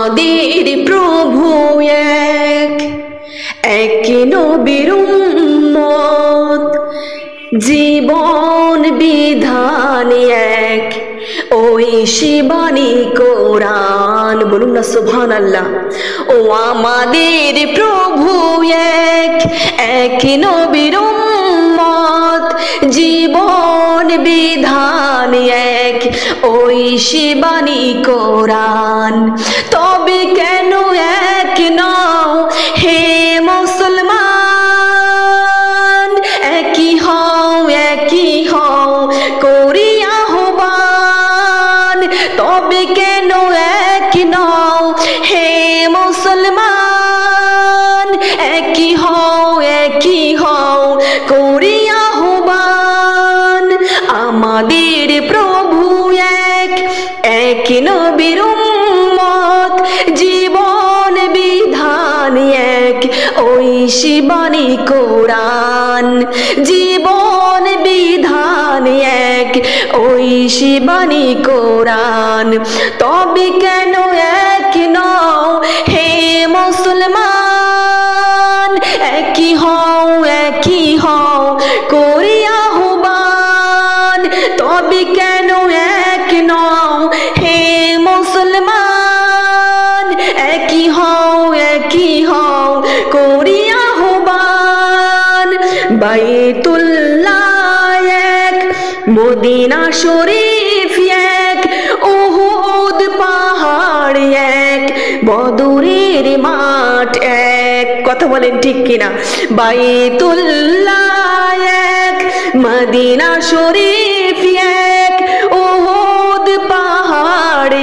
আমাদের প্রভু এক, এক নবীর উম্মত, জীবন বিধান এক, ওই শিবানী কোরআন। বলুন না সুবহানাল্লাহ। ও আমাদের প্রভু এক, এক নবীর উম্মত, জীবন বিধান এক, ওই শিবানী কোরআন। তবে কেন এক নও হে মুসলমান, একই হও করি আহ্বান। তবে কেন এক নও হে মুসলমান, একই হও করি আহ্বান। আমাদের প্রভু এক, এক নবীর উম্মত, জীবন বিধান এক, ওই শিবানী কোরআন। জীবন বিধান এক, ওই শিবানী কোরআন। তবে কেন এক নও হে মুসলমান, একই হও করি আহ্বান। তবে কেন এক নও হে মুসলমান, একই হও করি আহ্বান। বাইতুল্লাহ এক, মদিনা শরীফ এক, উহুদ পাহাড় এক, বদরের মাঠ এক। কথা বলেন ঠিক কিনা? বাইতুল্লাহ এক, মদিনা শরীফ এক, উহুদ পাহাড়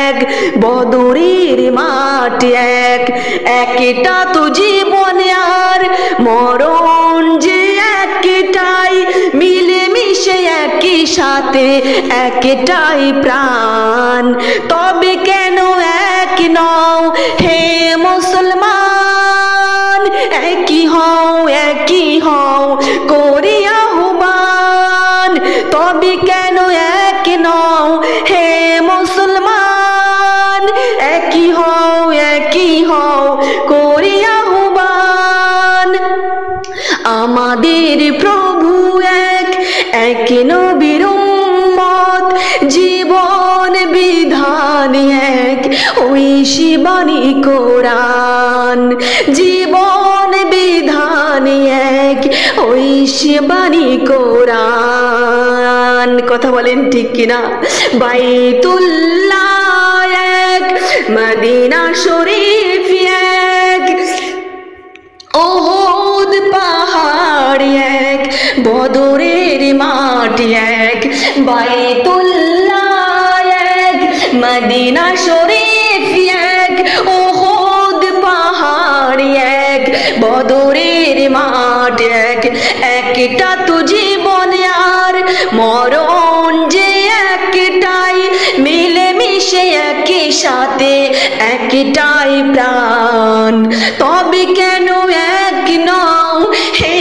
এক, বদরের মাঠ এক। একটা তো জীবন আর মরণ যে একটাই, মিলে মিশে একই সাথে একটাই প্রাণ। তবে কেন এক নও হে মুসলমান, একই হও করি আহ্বান। তবে কেন এক নও হে মুসলমান, একই হও করি আহ্বান। আমাদের প্রভু এক, এক নবীর উম্মত, জীবন বিধান এক, ওই শিবানী কোরআন। জীবন বিধান এক, ওই শিবানী কোরআন। কথা বলেন ঠিক কিনা? বাইতুল্লাহ এক, মদিনা শরীফ এক, উহুদ পাহাড় এক, বদরের মাঠ এক। বাইতুল্লাহ এক, মদিনা শরীফ এক, উহুদ পাহাড় এক, বদরের মাঠ এক। একটা তো জীবন আর মরণ যে একটাই, মিলে মিশে একই সাথে একটাই প্রাণ। তবে কেন এক নও হে